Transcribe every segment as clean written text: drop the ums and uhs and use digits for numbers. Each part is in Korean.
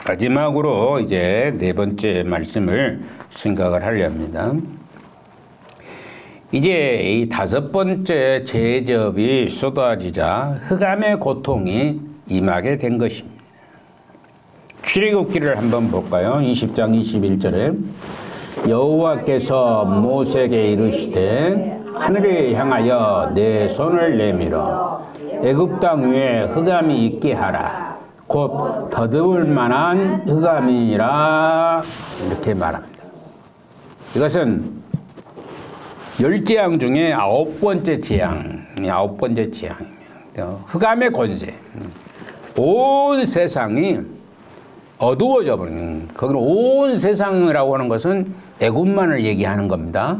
마지막으로 이제 네 번째 말씀을 생각을 하려 합니다. 이제 이 다섯 번째 제접이 쏟아지자 흑암의 고통이 임하게 된 것입니다. 출애굽기를 한번 볼까요? 20장 21절에 여호와께서 모세에게 이르시되 하늘에 향하여 내 손을 내밀어 애굽 땅 위에 흑암이 있게 하라. 곧 더듬을 만한 흑암이니라. 이렇게 말합니다. 이것은 열 재앙 중에 아홉 번째 재앙입니다. 흑암의 권세. 온 세상이 어두워져 버리는. 거기는 온 세상이라고 하는 것은 애굽만을 얘기하는 겁니다.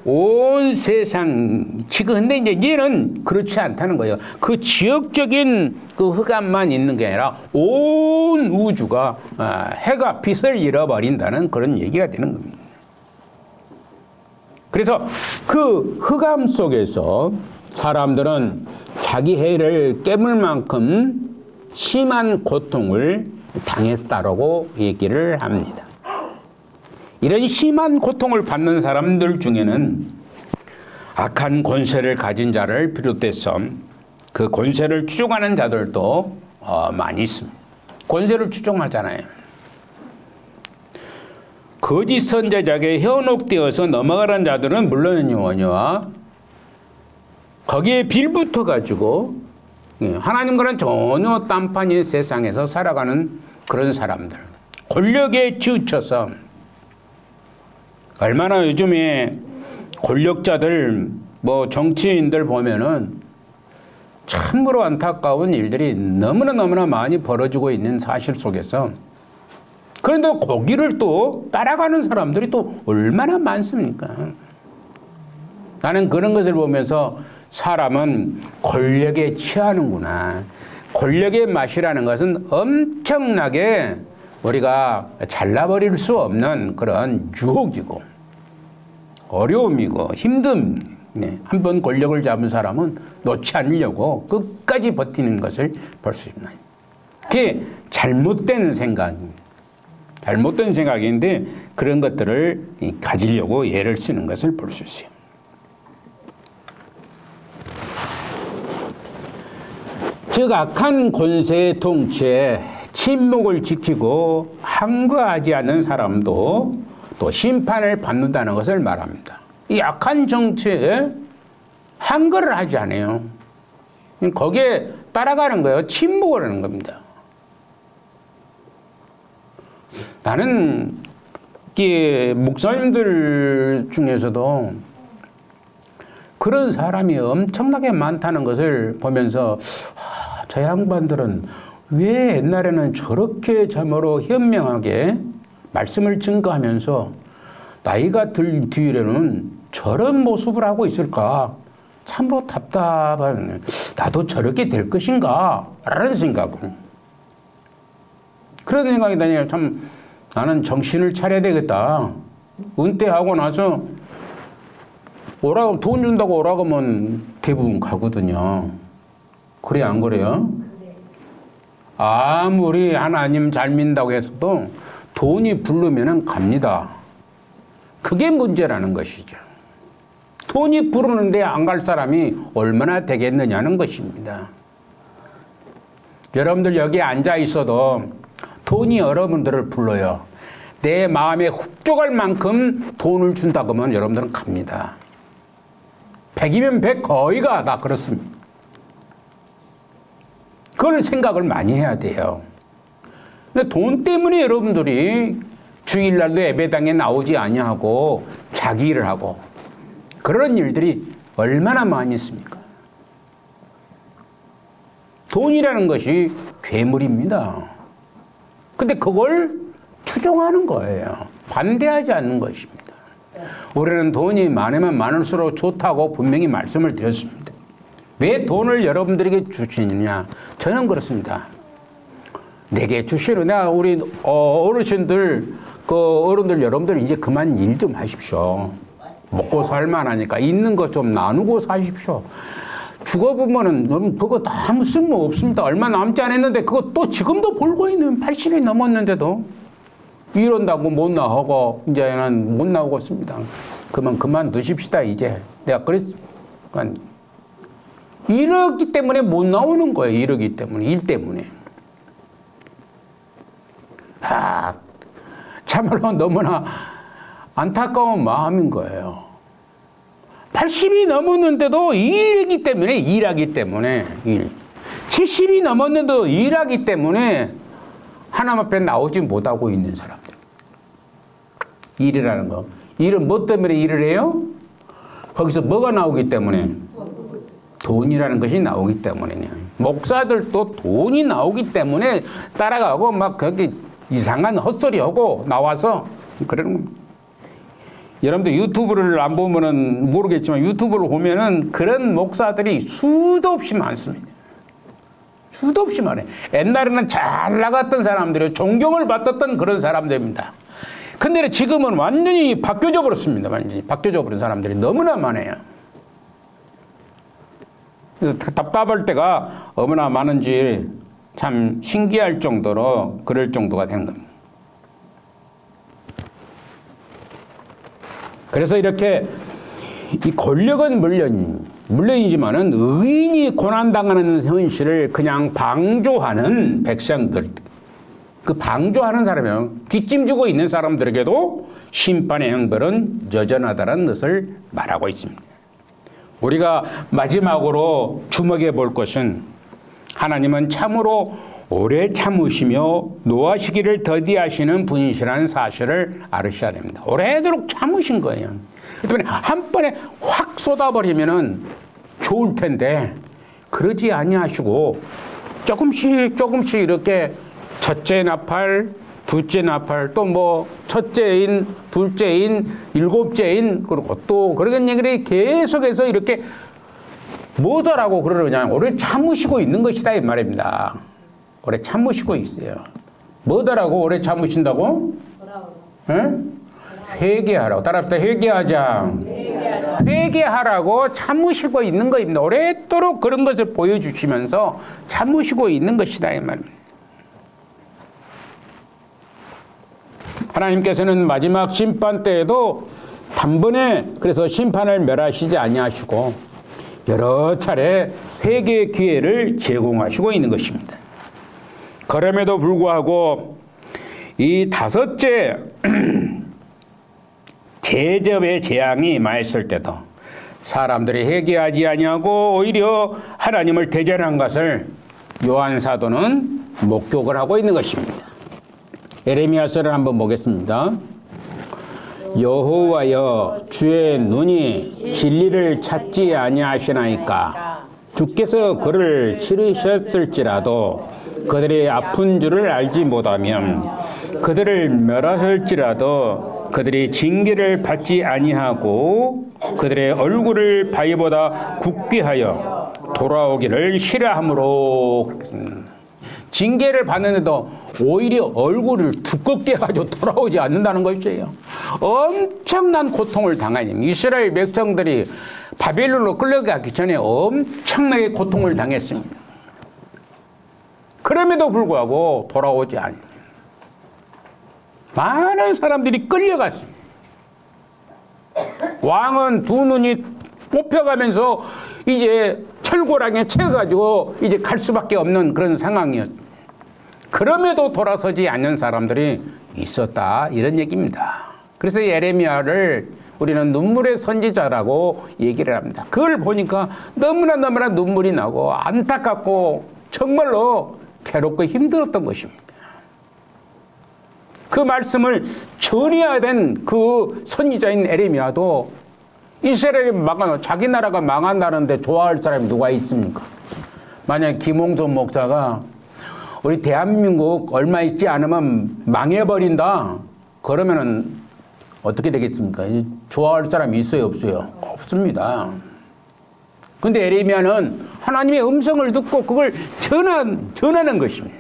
온 세상 지금 근데 이제 얘는 그렇지 않다는 거예요. 그 지역적인 그 흑암만 있는 게 아니라 온 우주가 해가 빛을 잃어버린다는 그런 얘기가 되는 겁니다. 그래서 그 흑암 속에서 사람들은 자기 해를 깨물 만큼 심한 고통을 당했다라고 얘기를 합니다. 이런 심한 고통을 받는 사람들 중에는 악한 권세를 가진 자를 비롯해서 그 권세를 추종하는 자들도 많이 있습니다. 권세를 추종하잖아요. 거짓 선지자에게 현혹되어서 넘어가는 자들은 물론이오니와 거기에 빌붙어 가지고 하나님과는 전혀 딴판인 세상에서 살아가는 그런 사람들, 권력에 치우쳐서 얼마나 요즘에 권력자들, 정치인들 보면은 참으로 안타까운 일들이 너무나 많이 벌어지고 있는 사실 속에서 그런데 거기를 또 따라가는 사람들이 또 얼마나 많습니까? 나는 그런 것을 보면서 사람은 권력에 취하는구나. 권력의 맛이라는 것은 엄청나게 우리가 잘라버릴 수 없는 그런 유혹이고 어려움이고 힘듦. 한번 권력을 잡은 사람은 놓지 않으려고 끝까지 버티는 것을 볼 수 있습니다. 그게 잘못된 생각입니다. 잘못된 생각인데 그런 것들을 가지려고 예를 쓰는 것을 볼 수 있어요. 즉 악한 권세의 통치에 침묵을 지키고 항거하지 않는 사람도 또 심판을 받는다는 것을 말합니다. 이 악한 정치에 항거를 하지 않아요. 거기에 따라가는 거예요. 침묵을 하는 겁니다. 나는 목사님들 중에서도 그런 사람이 엄청나게 많다는 것을 보면서 저 양반들은 왜 옛날에는 저렇게 참으로 현명하게 말씀을 증거하면서 나이가 들 뒤에는 저런 모습을 하고 있을까? 참으로 답답한, 나도 저렇게 될 것인가? 라는 생각을. 그런 생각이 드네요. 참, 나는 정신을 차려야 되겠다. 은퇴하고 나서 오라고, 돈 준다고 오라고 하면 대부분 가거든요. 그래, 안 그래요? 아무리 하나님 잘 믿는다고 해서도 돈이 부르면은 갑니다. 그게 문제라는 것이죠. 돈이 부르는데 안 갈 사람이 얼마나 되겠느냐는 것입니다. 여러분들 여기 앉아 있어도 돈이 여러분들을 불러요. 내 마음에 흡족할 만큼 돈을 준다 그러면 여러분들은 갑니다. 100이면 100 거의가 다 그렇습니다. 그걸 생각을 많이 해야 돼요. 근데 돈 때문에 여러분들이 주일날도 예배당에 나오지 아니하고 자기 일을 하고 그런 일들이 얼마나 많이 있습니까? 돈이라는 것이 괴물입니다. 근데 그걸 추종하는 거예요. 반대하지 않는 것입니다. 우리는 돈이 많으면 많을수록 좋다고 분명히 말씀을 드렸습니다. 왜 돈을 여러분들에게 주시느냐? 저는 그렇습니다. 내게 주시려. 내가 우리 어르신들, 어른들 여러분들 이제 그만 일 좀 하십시오. 먹고 살만하니까 있는 것 좀 나누고 사십시오. 죽어보면은 그거 아무 쓸모 없습니다. 얼마 남지 않았는데 그거 또 지금도 벌고 있는 80이 넘었는데도 이런다고 못 나오고 이제는 못 나오고 있습니다. 그만두십시다 이제. 내가 그랬지. 이러기 때문에 못 나오는 거예요. 이러기 때문에, 일 때문에. 참으로 너무나 안타까운 마음인 거예요. 80이 넘었는데도 일하기 때문에, 70이 넘었는데도 일하기 때문에 하나님 앞에 나오지 못하고 있는 사람들. 일이라는 거. 일은 뭐 때문에 일을 해요? 거기서 뭐가 나오기 때문에? 돈이라는 것이 나오기 때문이냐. 목사들도 돈이 나오기 때문에 따라가고 막 거기 이상한 헛소리 하고 나와서 그러는 겁니다. 여러분들 유튜브를 안 보면은 모르겠지만 유튜브를 보면은 그런 목사들이 수도 없이 많습니다. 수도 없이 많아요. 옛날에는 잘 나갔던 사람들이 존경을 받았던 그런 사람들입니다. 근데 지금은 완전히 바뀌어져 버렸습니다. 완전히 바뀌어져 버린 사람들이 너무나 많아요. 답답할 때가 얼마나 많은지 참 신기할 정도로 그럴 정도가 되는 겁니다. 그래서 이렇게 이 권력은 물론이지만은 의인이 고난당하는 현실을 그냥 방조하는 백성들, 그 방조하는 사람이요, 뒷짐지고 있는 사람들에게도 심판의 형벌은 여전하다는 것을 말하고 있습니다. 우리가 마지막으로 주목해 볼 것은 하나님은 참으로 오래 참으시며 노하시기를 더디하시는 분이시라는 사실을 알으셔야 됩니다. 오래도록 참으신 거예요. 그렇기 때문에 한 번에 확 쏟아버리면은 좋을 텐데 그러지 아니하시고 조금씩 이렇게 첫째 나팔, 둘째 나팔, 또 뭐 첫째인, 둘째인, 일곱째인, 그리고 또 그런 얘기를 계속해서 이렇게 뭐더라고 그러느냐. 오래 참으시고 있는 것이다 이 말입니다. 오래 참으시고 있어요. 뭐더라고 오래 참으신다고? 응? 회개하라고. 따라합시다. 회개하자. 회개하라고 참으시고 있는 것입니다. 오랫도록 그런 것을 보여주시면서 참으시고 있는 것이다 이 말입니다. 하나님께서는 마지막 심판 때에도 단번에 그래서 심판을 멸하시지 아니하시고 여러 차례 회개의 기회를 제공하시고 있는 것입니다. 그럼에도 불구하고 이 다섯째 대접의 재앙이 임하였을 때도 사람들이 회개하지 아니하고 오히려 하나님을 대전한 것을 요한 사도는 목격을 하고 있는 것입니다. 예레미야서를 한번 보겠습니다. 여호와여 주의 눈이 진리를 찾지 아니하시나이까. 주께서 그를 치르셨을지라도 그들의 아픈 줄을 알지 못하면 그들을 멸하실지라도 그들이 징계를 받지 아니하고 그들의 얼굴을 바위보다 굳게 하여 돌아오기를 싫어함으로. 징계를 받는데도 오히려 얼굴을 두껍게 가지고 돌아오지 않는다는 것이에요. 엄청난 고통을 당하니 이스라엘 백성들이 바벨론으로 끌려가기 전에 엄청나게 고통을 당했습니다. 그럼에도 불구하고 돌아오지 않습니다. 많은 사람들이 끌려갔습니다. 왕은 두 눈이 뽑혀가면서 이제 철고랑에 채워가지고 이제 갈 수밖에 없는 그런 상황이었습니다. 그럼에도 돌아서지 않는 사람들이 있었다 이런 얘기입니다. 그래서 예레미야를 우리는 눈물의 선지자라고 얘기를 합니다. 그걸 보니까 너무나 눈물이 나고 안타깝고 정말로 괴롭고 힘들었던 것입니다. 그 말씀을 전해야 된 그 선지자인 예레미야도 이스라엘이 자기 나라가 망한다는데 좋아할 사람이 누가 있습니까? 만약 김홍선 목사가 우리 대한민국 얼마 있지 않으면 망해버린다 그러면은 어떻게 되겠습니까? 좋아할 사람이 있어요 없어요? 없습니다. 근데 예레미야는 하나님의 음성을 듣고 그걸 전하는 것입니다.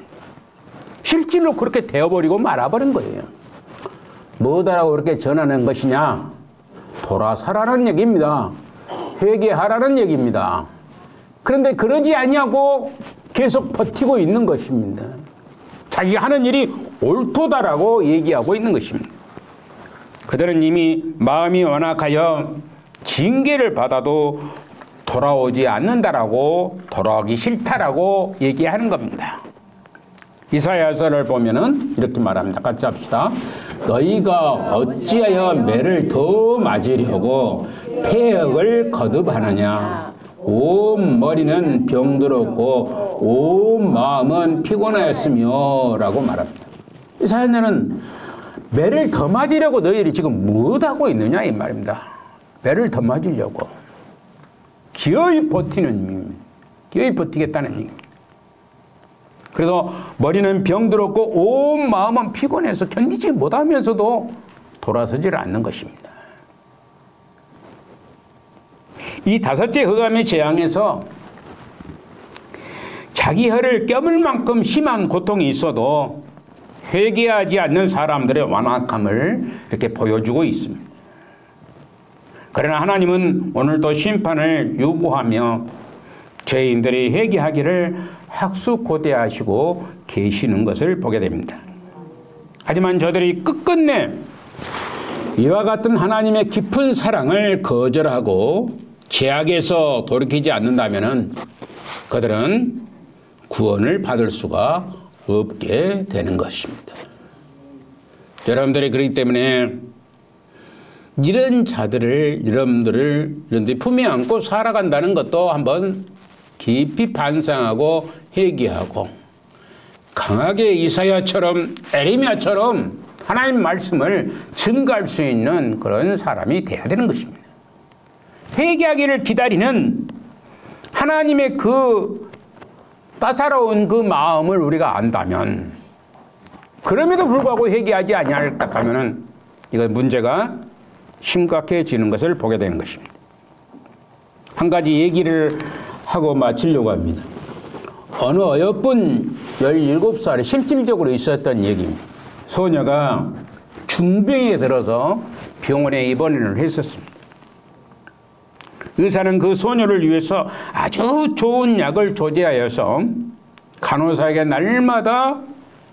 실제로 그렇게 되어버리고 말아버린 거예요. 뭐다라고 그렇게 전하는 것이냐? 돌아서라는 얘기입니다. 회개하라는 얘기입니다. 그런데 그러지 않냐고 계속 버티고 있는 것입니다. 자기 하는 일이 옳도다라고 얘기하고 있는 것입니다. 그들은 이미 마음이 완악하여 징계를 받아도 돌아오지 않는다라고, 돌아오기 싫다라고 얘기하는 겁니다. 이사야서를 보면은 이렇게 말합니다. 같이 합시다. 너희가 어찌하여 매를 더 맞으려고 폐역을 거듭하느냐. 온 머리는 병들었고 온 마음은 피곤하였으며 라고 말합니다. 이사야는 매를 더 맞으려고 너희들이 지금 무엇하고 있느냐 이 말입니다. 매를 더 맞으려고 기어이 버티는 의미입니다. 기어이 버티겠다는 얘기입니다. 그래서 머리는 병들었고 온 마음은 피곤해서 견디지 못하면서도 돌아서질 않는 것입니다. 이 다섯째 흑암의 재앙에서 자기 혀를 껴물 만큼 심한 고통이 있어도 회개하지 않는 사람들의 완악함을 이렇게 보여주고 있습니다. 그러나 하나님은 오늘도 심판을 유보하며 죄인들이 회개하기를 학수고대하시고 계시는 것을 보게 됩니다. 하지만 저들이 끝끝내 이와 같은 하나님의 깊은 사랑을 거절하고 죄악에서 돌이키지 않는다면 그들은 구원을 받을 수가 없게 되는 것입니다. 여러분들이 그렇기 때문에 이런 자들을, 여러분들이 품에 안고 살아간다는 것도 한번 깊이 반성하고 회개하고 강하게 이사야처럼 에레미야처럼 하나님 말씀을 증거할 수 있는 그런 사람이 돼야 되는 것입니다. 회개하기를 기다리는 하나님의 그 따사로운 그 마음을 우리가 안다면, 그럼에도 불구하고 회개하지 아니할까 하면은 이거 문제가 심각해지는 것을 보게 되는 것입니다. 한 가지 얘기를 하고 마치려고 합니다. 어느 어여쁜 17살에 실질적으로 있었던 얘기입니다. 소녀가 중병에 들어서 병원에 입원을 했었습니다. 의사는 그 소녀를 위해서 아주 좋은 약을 조제하여서 간호사에게 날마다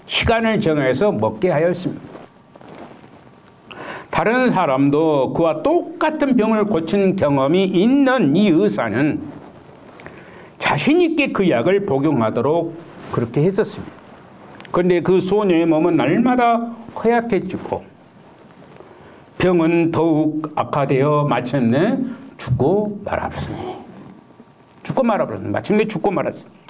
시간을 정해서 먹게 하였습니다. 다른 사람도 그와 똑같은 병을 고친 경험이 있는 이 의사는 자신 있게 그 약을 복용하도록 그렇게 했었습니다. 그런데 그 소녀의 몸은 날마다 허약해지고 병은 더욱 악화되어 마침내 죽고 말았습니다. 마침내 죽고 말았습니다.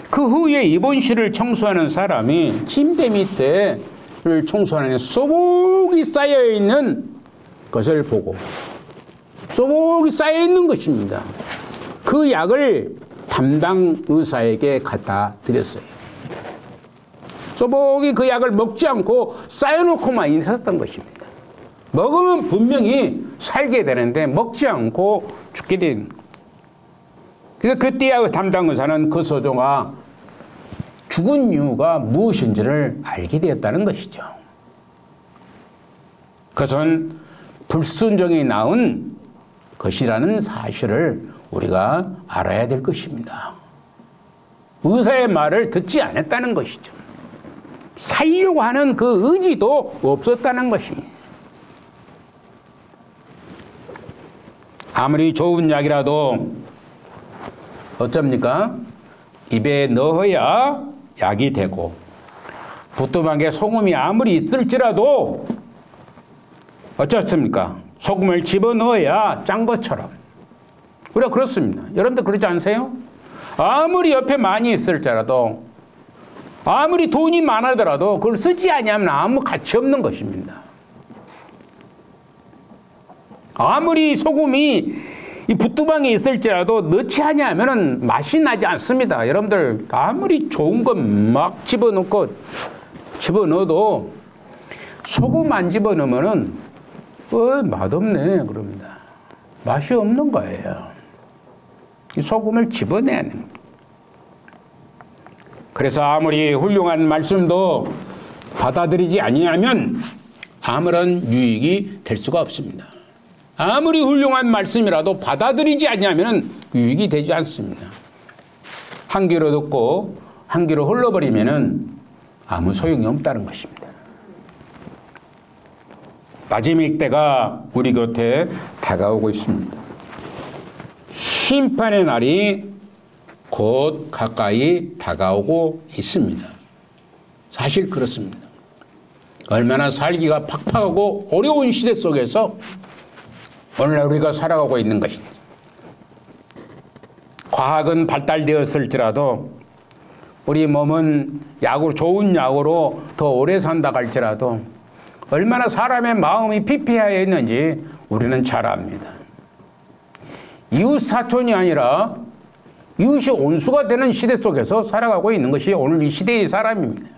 그 후에 입원실을 청소하는 사람이 침대 밑에를 청소하는 소복이 쌓여있는 것을 보고, 소복이 쌓여있는 것입니다. 그 약을 담당 의사에게 갖다 드렸어요. 소복이 그 약을 먹지 않고 쌓여놓고만 있었던 것입니다. 먹으면 분명히 살게 되는데 먹지 않고 죽게 된. 그래서 그때야 담당 의사는 그 소녀가 죽은 이유가 무엇인지를 알게 되었다는 것이죠. 그것은 불순종이 낳은 것이라는 사실을 우리가 알아야 될 것입니다. 의사의 말을 듣지 않았다는 것이죠. 살려고 하는 그 의지도 없었다는 것입니다. 아무리 좋은 약이라도 어쩝니까? 입에 넣어야 약이 되고, 부뚜막에 소금이 아무리 있을지라도 어쩌습니까? 소금을 집어넣어야 짠 것처럼. 우리가 그렇습니다. 여러분들 그러지 않으세요? 아무리 옆에 많이 있을지라도, 아무리 돈이 많아더라도 그걸 쓰지 않으면 아무 가치 없는 것입니다. 아무리 소금이 이 붓두방에 있을지라도 넣지 않으면 맛이 나지 않습니다. 여러분들 아무리 좋은 것 막 집어넣어도 소금 안 집어넣으면 맛없네 그럽니다. 맛이 없는 거예요. 이 소금을 집어내야 합니다. 그래서 아무리 훌륭한 말씀도 받아들이지 아니하면 아무런 유익이 될 수가 없습니다. 아무리 훌륭한 말씀이라도 받아들이지 않으면 유익이 되지 않습니다. 한 귀로 듣고 한 귀로 흘러버리면은 아무 소용이 없다는 것입니다. 마지막 때가 우리 곁에 다가오고 있습니다. 심판의 날이 곧 가까이 다가오고 있습니다. 사실 그렇습니다. 얼마나 살기가 팍팍하고 어려운 시대 속에서 오늘날 우리가 살아가고 있는 것입니다. 과학은 발달되었을지라도 우리 몸은 좋은 약으로 더 오래 산다고 할지라도 얼마나 사람의 마음이 피폐하여 있는지 우리는 잘 압니다. 이웃 사촌이 아니라 이웃이 온수가 되는 시대 속에서 살아가고 있는 것이 오늘 이 시대의 사람입니다.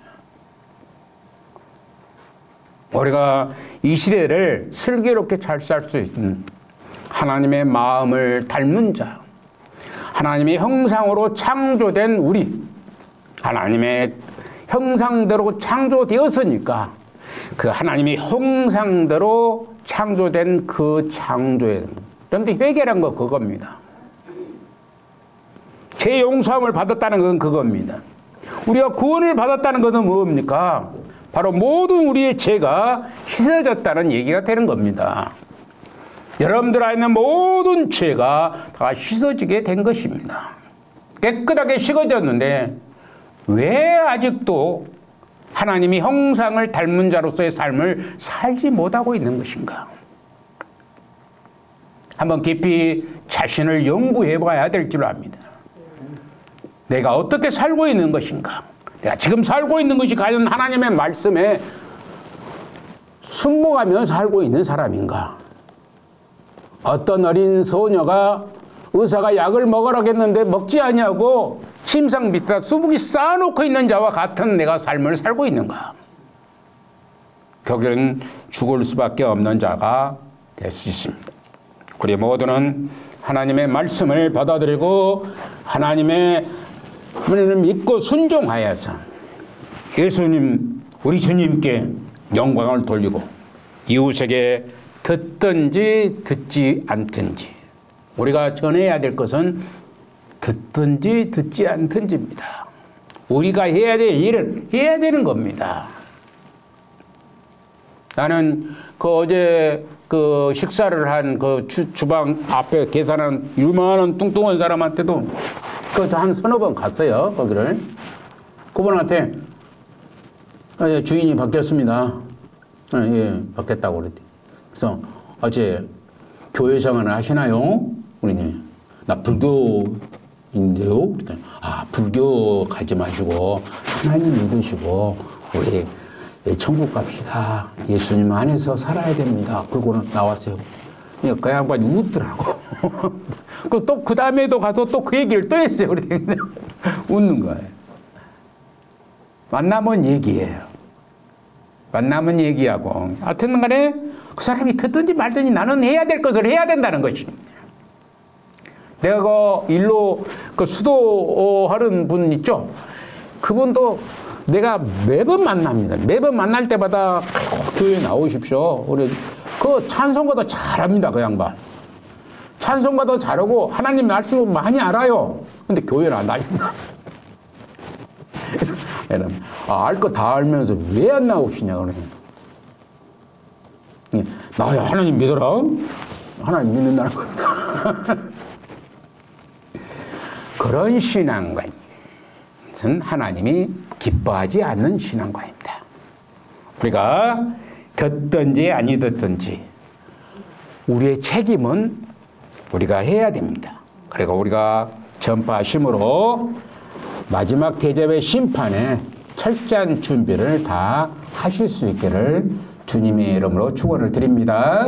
우리가 이 시대를 슬기롭게 잘 살 수 있는 하나님의 마음을 닮은 자, 하나님의 형상으로 창조된 우리, 하나님의 형상대로 창조되었으니까 그 하나님의 형상대로 창조된 그 창조에 그런데 회개란 거 그겁니다. 죄 용서함을 받았다는 건 그겁니다. 우리가 구원을 받았다는 것은 뭡니까? 바로 모든 우리의 죄가 씻어졌다는 얘기가 되는 겁니다. 여러분들 안에 있는 모든 죄가 다 씻어지게 된 것입니다. 깨끗하게 씻어졌는데 왜 아직도 하나님이 형상을 닮은 자로서의 삶을 살지 못하고 있는 것인가? 한번 깊이 자신을 연구해 봐야 될 줄 압니다. 내가 어떻게 살고 있는 것인가? 내가 지금 살고 있는 것이 과연 하나님의 말씀에 순종하며 살고 있는 사람인가? 어떤 어린 소녀가 의사가 약을 먹으라고 했는데 먹지 않냐고 침상 밑에다 수북이 쌓아놓고 있는 자와 같은 내가 삶을 살고 있는가? 결국은 죽을 수밖에 없는 자가 될 수 있습니다. 우리 모두는 하나님의 말씀을 받아들이고 하나님의 말씀을 믿고 순종하여서 예수님, 우리 주님께 영광을 돌리고 이웃에게 듣든지 듣지 않든지 우리가 전해야 될 것은 듣든지 듣지 않든지입니다. 우리가 해야 될 일을 해야 되는 겁니다. 나는 어제 식사를 한 주방 앞에 계산하는 유명한 뚱뚱한 사람한테도 한 서너 번 갔어요, 거기를. 그분한테 주인이 바뀌었습니다. 예, 바뀌었다고 그랬대. 그래서 어제 교회 생활을 하시나요? 그러니 나 불교인데요. 그랬더니 불교 가지 마시고 하나님 믿으시고 우리 천국 갑시다. 예수님 안에서 살아야 됩니다. 그러고는 나왔어요. 그 양반이 웃더라고. 또 그 다음에도 가서 또 그 얘기를 또 했어요. 그랬더니 웃는 거예요. 만나면 얘기해요. 만나면 얘기하고 하여튼 간에 그 사람이 듣든지 말든지 나는 해야 될 것을 해야 된다는 것입니다. 내가 일로 수도하는 분 있죠? 그분도 내가 매번 만납니다. 매번 만날 때마다 교회 나오십시오. 우리 찬송가도 잘합니다. 그 양반. 찬송가도 잘하고 하나님 말씀을 많이 알아요. 근데 교회는 안 다닙니다. 알 거 다 알면서 왜 안 나오시냐 그러면 나야 하나님 믿어라. 하나님 믿는다는 겁니다. 그런 신앙관은 하나님이 기뻐하지 않는 신앙관입니다. 우리가 듣든지 아니 듣든지 우리의 책임은 우리가 해야 됩니다. 그리고 우리가 전파심으로 마지막 대접의 심판에 철저한 준비를 다 하실 수 있기를 주님의 이름으로 축원을 드립니다.